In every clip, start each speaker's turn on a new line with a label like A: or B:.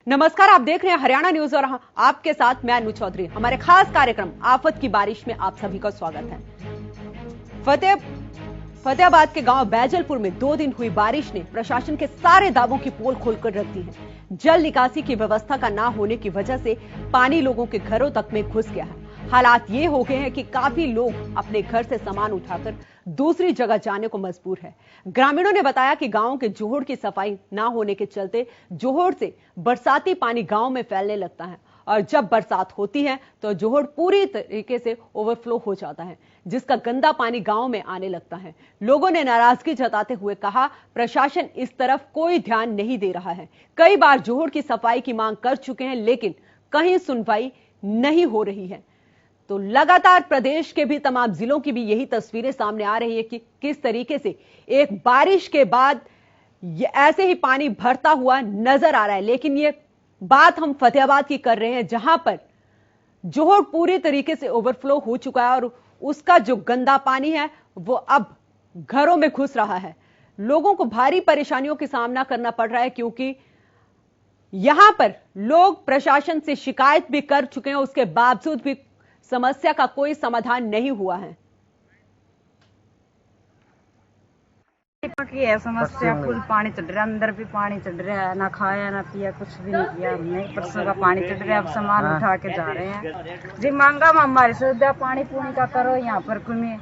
A: नमस्कार, आप देख रहे हैं हरियाणा न्यूज और आपके साथ मैं अनु चौधरी। हमारे खास कार्यक्रम आफत की बारिश में आप सभी का स्वागत है। फतेहाबाद के गांव बैजलपुर में 2 दिन हुई बारिश ने प्रशासन के सारे दावों की पोल खोलकर रख दी है। जल निकासी की व्यवस्था का ना होने की वजह से पानी लोगों के घरों तक में घुस गया है। हालात ये हो गए हैं कि काफी लोग अपने घर से सामान उठाकर दूसरी जगह जाने को मजबूर है। ग्रामीणों ने बताया कि गांव के जोहड़ की सफाई ना होने के चलते जोहड़ से बरसाती पानी गांव में फैलने लगता है और जब बरसात होती है तो जोहड़ पूरी तरीके से ओवरफ्लो हो जाता है, जिसका गंदा पानी गांव में आने लगता है। लोगों ने नाराजगी जताते हुए कहा, प्रशासन इस तरफ कोई ध्यान नहीं दे रहा है। कई बार जोहड़ की सफाई की मांग कर चुके हैं लेकिन कहीं सुनवाई नहीं हो रही है। तो लगातार प्रदेश के भी तमाम जिलों की भी यही तस्वीरें सामने आ रही है कि किस तरीके से एक बारिश के बाद ऐसे ही पानी भरता हुआ नजर आ रहा है। लेकिन ये बात हम फतेहाबाद की कर रहे हैं, जहां पर जोहड़ पूरी तरीके से ओवरफ्लो हो चुका है और उसका जो गंदा पानी है वो अब घरों में घुस रहा है। लोगों को भारी परेशानियों का सामना करना पड़ रहा है क्योंकि यहां पर लोग प्रशासन से शिकायत भी कर चुके हैं, उसके बावजूद भी समस्या का कोई समाधान नहीं हुआ है।
B: की है समस्या, फुल पानी चढ़ रहा है, अंदर भी पानी चढ़ रहा है, ना खाया ना पिया, कुछ भी नहीं किया हमने। परसों का पानी चढ़ रहा है, अब सामान उठा के जा रहे हैं जी। मांगा हमारी सुविधा पानी पूनी का करो यहाँ पर कुमें।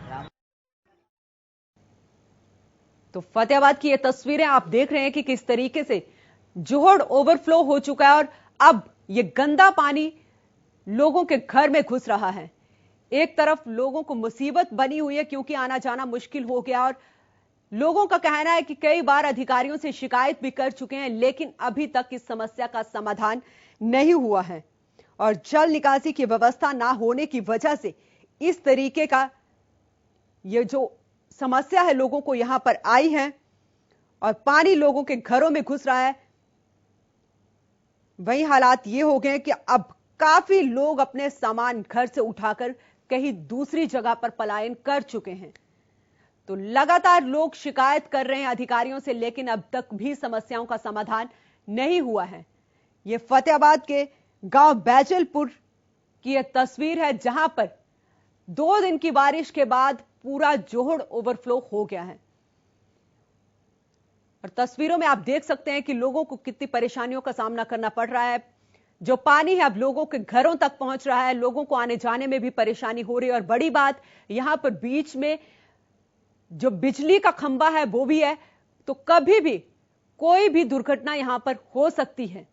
A: तो फतेहाबाद की ये तस्वीरें आप देख रहे हैं कि किस तरीके से जोहड़ ओवरफ्लो हो चुका है और अब ये गंदा पानी लोगों के घर में घुस रहा है। एक तरफ लोगों को मुसीबत बनी हुई है क्योंकि आना जाना मुश्किल हो गया और लोगों का कहना है कि कई बार अधिकारियों से शिकायत भी कर चुके हैं लेकिन अभी तक इस समस्या का समाधान नहीं हुआ है और जल निकासी की व्यवस्था ना होने की वजह से इस तरीके का ये जो समस्या है लोगों को यहां पर आई है और पानी लोगों के घरों में घुस रहा है। वही हालात ये हो गए कि अब काफी लोग अपने सामान घर से उठाकर कहीं दूसरी जगह पर पलायन कर चुके हैं। तो लगातार लोग शिकायत कर रहे हैं अधिकारियों से लेकिन अब तक भी समस्याओं का समाधान नहीं हुआ है। यह फतेहाबाद के गांव बैजलपुर की यह तस्वीर है जहां पर 2 दिन की बारिश के बाद पूरा जोहड़ ओवरफ्लो हो गया है और तस्वीरों में आप देख सकते हैं कि लोगों को कितनी परेशानियों का सामना करना पड़ रहा है। जो पानी है अब लोगों के घरों तक पहुंच रहा है, लोगों को आने जाने में भी परेशानी हो रही है और बड़ी बात यहां पर बीच में जो बिजली का खंभा है वो भी है, तो कभी भी कोई भी दुर्घटना यहां पर हो सकती है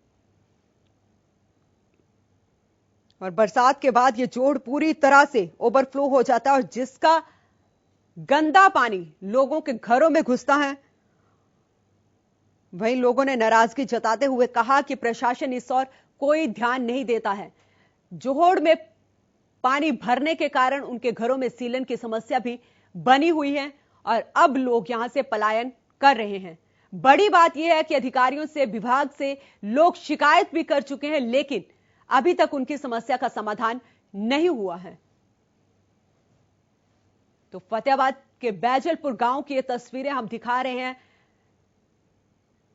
A: और बरसात के बाद ये जोड़ पूरी तरह से ओवरफ्लो हो जाता है और जिसका गंदा पानी लोगों के घरों में घुसता है। वहीं लोगों ने नाराजगी जताते हुए कहा कि प्रशासन इस ओर कोई ध्यान नहीं देता है। जोहड़ में पानी भरने के कारण उनके घरों में सीलन की समस्या भी बनी हुई है और अब लोग यहां से पलायन कर रहे हैं। बड़ी बात यह है कि अधिकारियों से, विभाग से लोग शिकायत भी कर चुके हैं लेकिन अभी तक उनकी समस्या का समाधान नहीं हुआ है। तो फतेहाबाद के बैजलपुर गांव की ये तस्वीरें हम दिखा रहे हैं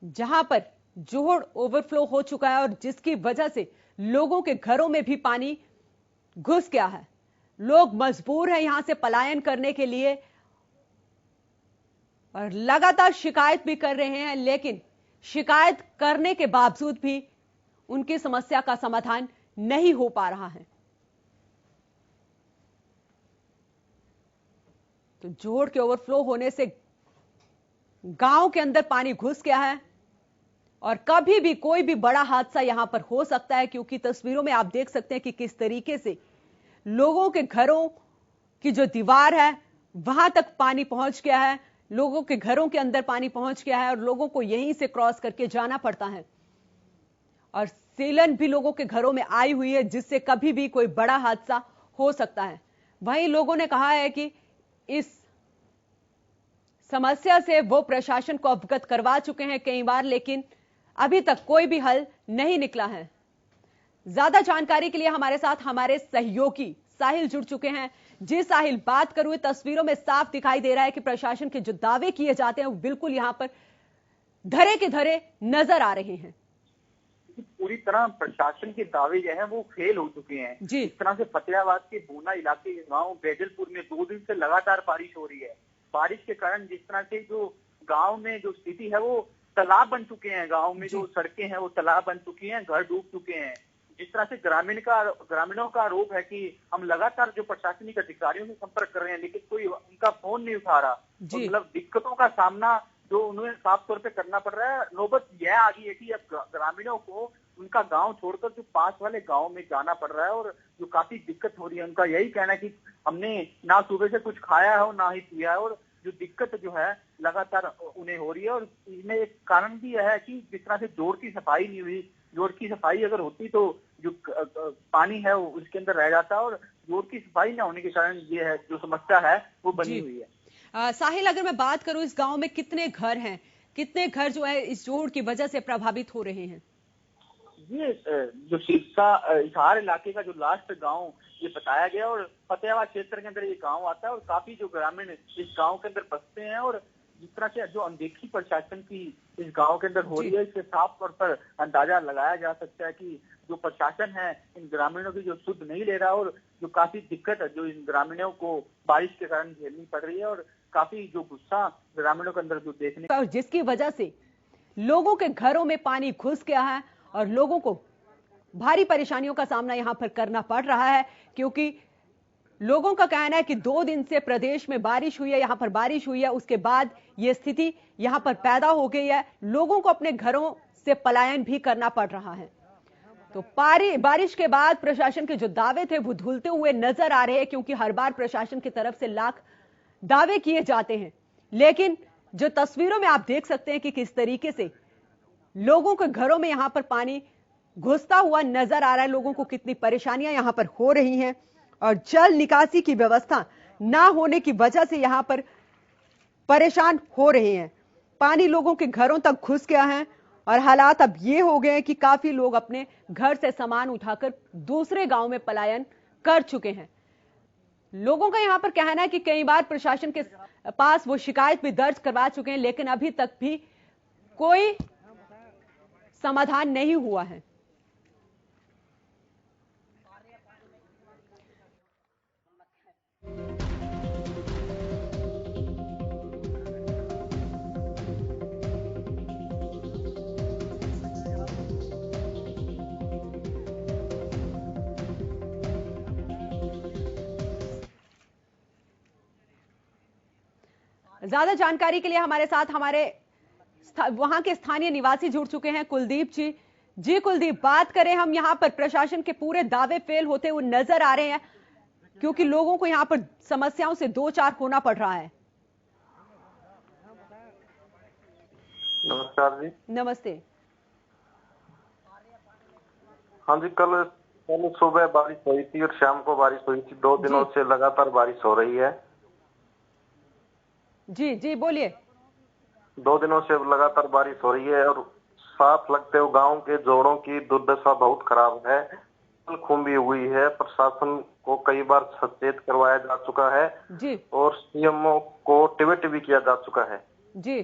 A: जहां पर जोहड़ ओवरफ्लो हो चुका है और जिसकी वजह से लोगों के घरों में भी पानी घुस गया है। लोग मजबूर हैं यहां से पलायन करने के लिए और लगातार शिकायत भी कर रहे हैं लेकिन शिकायत करने के बावजूद भी उनकी समस्या का समाधान नहीं हो पा रहा है। तो जोहड़ के ओवरफ्लो होने से गांव के अंदर पानी घुस गया है और कभी भी कोई भी बड़ा हादसा यहां पर हो सकता है क्योंकि तस्वीरों में आप देख सकते हैं कि किस तरीके से लोगों के घरों की जो दीवार है वहां तक पानी पहुंच गया है, लोगों के घरों के अंदर पानी पहुंच गया है और लोगों को यहीं से क्रॉस करके जाना पड़ता है और सीलन भी लोगों के घरों में आई हुई है जिससे कभी भी कोई बड़ा हादसा हो सकता है। वहीं लोगों ने कहा है कि इस समस्या से वो प्रशासन को अवगत करवा चुके हैं कई बार लेकिन अभी तक कोई भी हल नहीं निकला है। ज्यादा जानकारी के लिए हमारे साथ हमारे सहयोगी साहिल जुड़ चुके हैं। जी साहिल, बात करूं, तस्वीरों में साफ दिखाई दे रहा है कि प्रशासन के जो दावे किए जाते हैं वो बिल्कुल यहां पर धरे के धरे नजर आ रहे हैं।
C: कि पूरी तरह प्रशासन के दावे जो है वो फेल हो चुके हैं। इस तरह से फतेहाबाद के बूना इलाके के गांव बैजलपुर में 2 दिन से लगातार बारिश हो रही है। बारिश के कारण जिस तरह से जो गांव में जो स्थिति है वो तालाब बन चुके हैं, गांव में जो सड़कें हैं वो तालाब बन चुकी हैं, घर डूब चुके हैं। जिस तरह से ग्रामीणों का आरोप है कि हम लगातार जो प्रशासनिक अधिकारियों से संपर्क कर रहे हैं लेकिन कोई उनका फोन नहीं उठा रहा। तो मतलब दिक्कतों का सामना जो उन्हें साफ तौर पे करना पड़ रहा है। नौबत यह आ गई है कि अब ग्रामीणों को उनका गांव छोड़कर जो पास वाले गांव में जाना पड़ रहा है और जो काफी दिक्कत हो रही है। उनका यही कहना है कि हमने ना सुबह से कुछ खाया है और ना ही पिया है और जो दिक्कत जो है लगातार उन्हें हो रही है। और इसमें एक कारण भी यह है कि जिस तरह से जोड़ की सफाई नहीं हुई, जोड़ की सफाई अगर होती तो जो पानी है वो उसके अंदर रह जाता और जोड़ की सफाई न होने के कारण ये है जो समस्या है वो बनी हुई है।
A: साहिल, अगर मैं बात करूं इस गांव में कितने घर हैं, कितने घर जो है इस जोड़ की वजह से प्रभावित हो रहे हैं?
C: ये जो हिसार इलाके का जो लास्ट गांव ये बताया गया और फतेहाबाद क्षेत्र के अंदर ये गांव आता है और काफी जो ग्रामीण इस गांव के अंदर बसते हैं और जिस तरह से जो अनदेखी प्रशासन की इस गांव के अंदर हो रही है इससे साफ तौर पर अंदाजा लगाया जा सकता है कि जो प्रशासन है इन ग्रामीणों की जो सुध नहीं ले रहा और जो काफी दिक्कत है जो इन ग्रामीणों को बारिश के कारण झेलनी पड़ रही है और काफी जो गुस्सा ग्रामीणों के अंदर जो देखने
A: और जिसकी वजह से लोगों के घरों में पानी घुस गया है और लोगों को भारी परेशानियों का सामना यहां पर करना पड़ रहा है क्योंकि लोगों का कहना है कि 2 दिन से प्रदेश में बारिश हुई है, यहां पर बारिश हुई है, उसके बाद यह स्थिति यहां पर पैदा हो गई है। लोगों को अपने घरों से पलायन भी करना पड़ रहा है। तो बारिश के बाद प्रशासन के जो दावे थे वो धुलते हुए नजर आ रहे हैं क्योंकि हर बार प्रशासन की तरफ से लाख दावे किए जाते हैं, लेकिन जो तस्वीरों में आप देख सकते हैं कि किस तरीके से लोगों के घरों में यहां पर पानी घुसता हुआ नजर आ रहा है, लोगों को कितनी परेशानियां यहां पर हो रही हैं और जल निकासी की व्यवस्था ना होने की वजह से यहां पर परेशान हो रहे हैं। पानी लोगों के घरों तक घुस गया है और हालात अब ये हो गए हैं कि काफी लोग अपने घर से सामान उठाकर दूसरे गांव में पलायन कर चुके हैं। लोगों का यहां पर कहना है कि कई बार प्रशासन के पास वो शिकायत भी दर्ज करवा चुके हैं लेकिन अभी तक भी कोई समाधान नहीं हुआ है। ज्यादा जानकारी के लिए हमारे साथ वहां के स्थानीय निवासी जुड़ चुके हैं, कुलदीप जी। जी कुलदीप, बात करें हम यहां पर प्रशासन के पूरे दावे फेल होते हुए नजर आ रहे हैं क्योंकि लोगों को यहां पर समस्याओं से दो चार होना पड़ रहा है।
D: नमस्कार जी।
A: नमस्ते।
D: हाँ जी, कल सुबह बारिश हुई थी और शाम को बारिश हुई थी। 2 दिनों से लगातार बारिश हो रही है।
A: जी जी बोलिए।
D: 2 दिनों से लगातार बारिश हो रही है और साफ लगते हुए गांव के जोड़ों की दुर्दशा बहुत खराब है, खूबी हुई है। प्रशासन को कई बार सचेत करवाया जा चुका है
A: जी
D: और सीएमओ को ट्वीट भी किया जा चुका है
A: जी।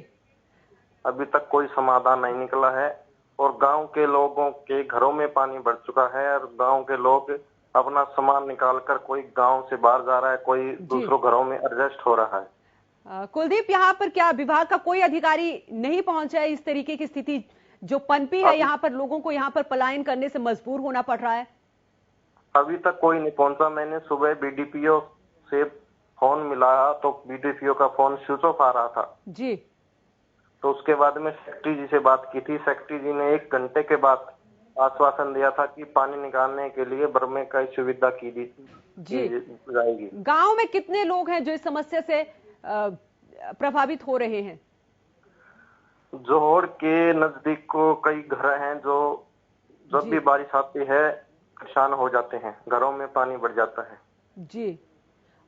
D: अभी तक कोई समाधान नहीं निकला है और गांव के लोगों के घरों में पानी भर चुका है और गांव के लोग अपना सामान निकालकर कोई गांव से बाहर जा रहा है, कोई दूसरों घरों में एडजस्ट हो रहा है।
A: कुलदीप, यहाँ पर क्या विभाग का कोई अधिकारी नहीं पहुंचा है? इस तरीके की स्थिति जो पनपी है यहाँ पर, लोगों को यहाँ पर पलायन करने से मजबूर होना पड़ रहा है।
D: अभी तक कोई नहीं पहुंचा। मैंने सुबह बीडीपीओ से फोन मिलाया तो बीडीपीओ का फोन स्विच ऑफ आ रहा था
A: जी।
D: तो उसके बाद में सेक्रेटरी जी से बात की थी। सेक्रेटरी जी ने 1 घंटे के बाद आश्वासन दिया था कि पानी निकालने के लिए बर्मे का सुविधा की जाएगी।
A: गांव में कितने लोग हैं जो इस समस्या से प्रभावित हो रहे हैं?
D: जोहड़ के नजदीक को कई घर हैं जो जब भी बारिश आती है परेशान हो जाते हैं, घरों में पानी बढ़ जाता है
A: जी।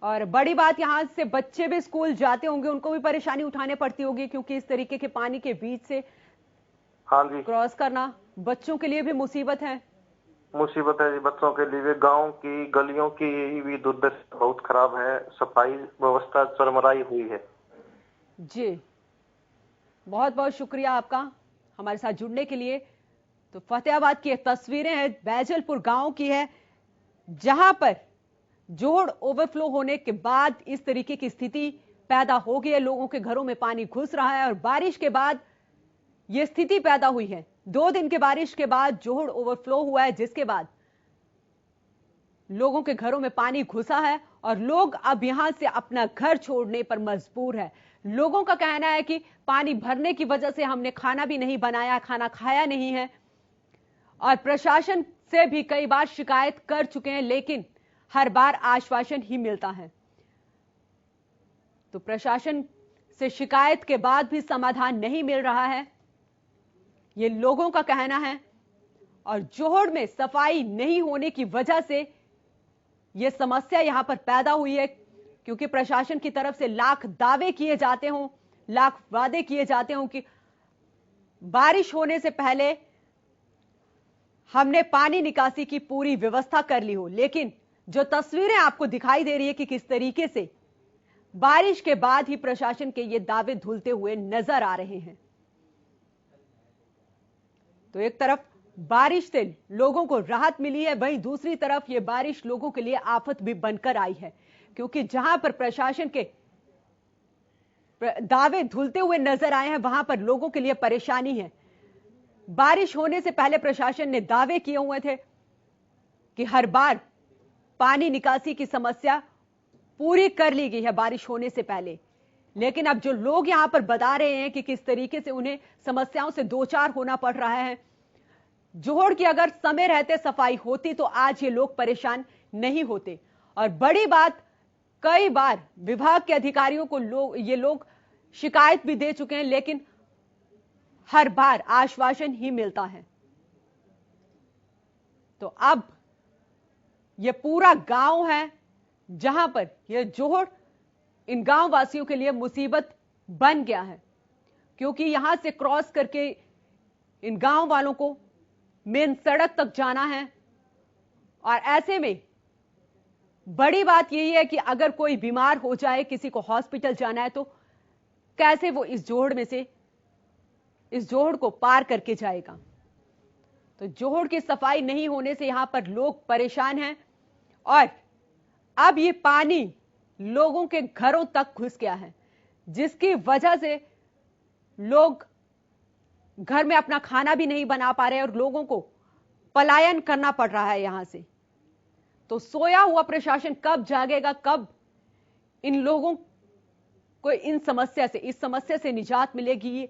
A: और बड़ी बात यहाँ से बच्चे भी स्कूल जाते होंगे, उनको भी परेशानी उठाने पड़ती होगी क्योंकि इस तरीके के पानी के बीच से
D: हाँ जी
A: क्रॉस करना बच्चों के लिए भी मुसीबत है।
D: मुसीबत है जी बच्चों के लिए। गांव की गलियों की भी दुर्दशा बहुत खराब है, सफाई व्यवस्था चरमराई हुई है
A: जी। बहुत बहुत शुक्रिया आपका हमारे साथ जुड़ने के लिए। तो फतेहाबाद की तस्वीरें हैं, बैजलपुर गांव की है, जहां पर जोड़ ओवरफ्लो होने के बाद इस तरीके की स्थिति पैदा हो गई है। लोगों के घरों में पानी घुस रहा है और बारिश के बाद यह स्थिति पैदा हुई है। 2 दिन के बारिश के बाद जोड़ ओवरफ्लो हुआ है, जिसके बाद लोगों के घरों में पानी घुसा है और लोग अब यहां से अपना घर छोड़ने पर मजबूर है। लोगों का कहना है कि पानी भरने की वजह से हमने खाना भी नहीं बनाया, खाना खाया नहीं है और प्रशासन से भी कई बार शिकायत कर चुके हैं, लेकिन हर बार आश्वासन ही मिलता है। तो प्रशासन से शिकायत के बाद भी समाधान नहीं मिल रहा है, ये लोगों का कहना है। और जोहड़ में सफाई नहीं होने की वजह से यह समस्या यहां पर पैदा हुई है, क्योंकि प्रशासन की तरफ से लाख दावे किए जाते हों, लाख वादे किए जाते हों कि बारिश होने से पहले हमने पानी निकासी की पूरी व्यवस्था कर ली हो, लेकिन जो तस्वीरें आपको दिखाई दे रही है कि किस तरीके से बारिश के बाद ही प्रशासन के ये दावे धुलते हुए नजर आ रहे हैं। तो एक तरफ बारिश से लोगों को राहत मिली है, वहीं दूसरी तरफ ये बारिश लोगों के लिए आफत भी बनकर आई है, क्योंकि जहां पर प्रशासन के दावे धुलते हुए नजर आए हैं, वहां पर लोगों के लिए परेशानी है। बारिश होने से पहले प्रशासन ने दावे किए हुए थे कि हर बार पानी निकासी की समस्या पूरी कर ली गई है बारिश होने से पहले, लेकिन अब जो लोग यहां पर बता रहे हैं कि किस तरीके से उन्हें समस्याओं से दो चार होना पड़ रहा है। जोहड़ की अगर समय रहते सफाई होती तो आज ये लोग परेशान नहीं होते। और बड़ी बात, कई बार विभाग के अधिकारियों को ये लोग शिकायत भी दे चुके हैं, लेकिन हर बार आश्वासन ही मिलता है। तो अब यह पूरा गांव है जहां पर यह जोहड़ इन गांव वासियों के लिए मुसीबत बन गया है, क्योंकि यहां से क्रॉस करके इन गांव वालों को मेन सड़क तक जाना है। और ऐसे में बड़ी बात यही है कि अगर कोई बीमार हो जाए, किसी को हॉस्पिटल जाना है, तो कैसे वो इस जोहड़ को पार करके जाएगा। तो जोहड़ की सफाई नहीं होने से यहां पर लोग परेशान हैं और अब ये पानी लोगों के घरों तक घुस गया है, जिसकी वजह से लोग घर में अपना खाना भी नहीं बना पा रहे और लोगों को पलायन करना पड़ रहा है यहां से। तो सोया हुआ प्रशासन कब जागेगा, कब इन लोगों को इस समस्या से निजात मिलेगी।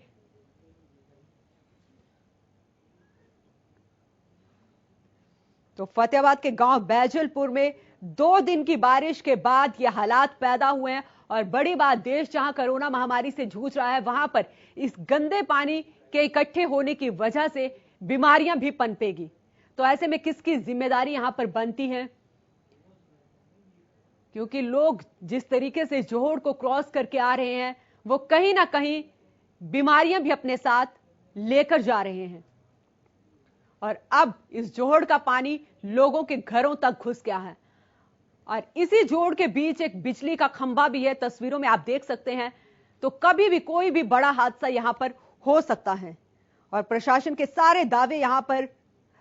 A: तो फतेहाबाद के गांव बैजलपुर में 2 दिन की बारिश के बाद ये हालात पैदा हुए हैं और बड़ी बात, देश जहां कोरोना महामारी से जूझ रहा है, वहां पर इस गंदे पानी के इकट्ठे होने की वजह से बीमारियां भी पनपेगी। तो ऐसे में किसकी जिम्मेदारी यहां पर बनती है, क्योंकि लोग जिस तरीके से जोहड़ को क्रॉस करके आ रहे हैं, वो कहीं ना कहीं बीमारियां भी अपने साथ लेकर जा रहे हैं। और अब इस जोहड़ का पानी लोगों के घरों तक घुस गया है और इसी जोड़ के बीच एक बिजली का खंभा भी है, तस्वीरों में आप देख सकते हैं। तो कभी भी कोई भी बड़ा हादसा यहां पर हो सकता है और प्रशासन के सारे दावे यहां पर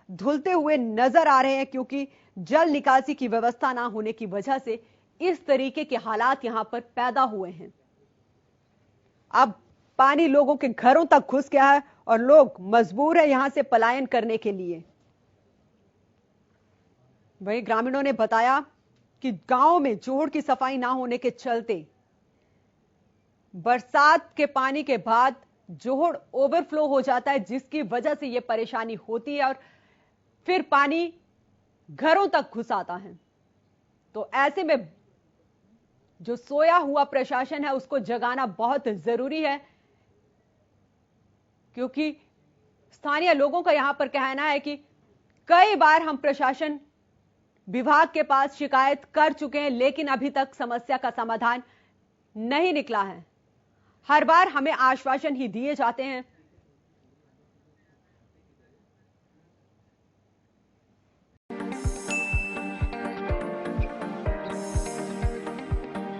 A: धुलते हुए नजर आ रहे हैं, क्योंकि जल निकासी की व्यवस्था ना होने की वजह से इस तरीके के हालात यहां पर पैदा हुए हैं। अब पानी लोगों के घरों तक घुस गया है और लोग मजबूर है यहां से पलायन करने के लिए। वहीं ग्रामीणों ने बताया कि गांव में जोहड़ की सफाई ना होने के चलते बरसात के पानी के बाद जोहड़ ओवरफ्लो हो जाता है, जिसकी वजह से यह परेशानी होती है और फिर पानी घरों तक घुस आता है। तो ऐसे में जो सोया हुआ प्रशासन है उसको जगाना बहुत जरूरी है, क्योंकि स्थानीय लोगों का यहां पर कहना है कि कई बार हम प्रशासन विभाग के पास शिकायत कर चुके हैं, लेकिन अभी तक समस्या का समाधान नहीं निकला है। हर बार हमें आश्वासन ही दिए जाते हैं,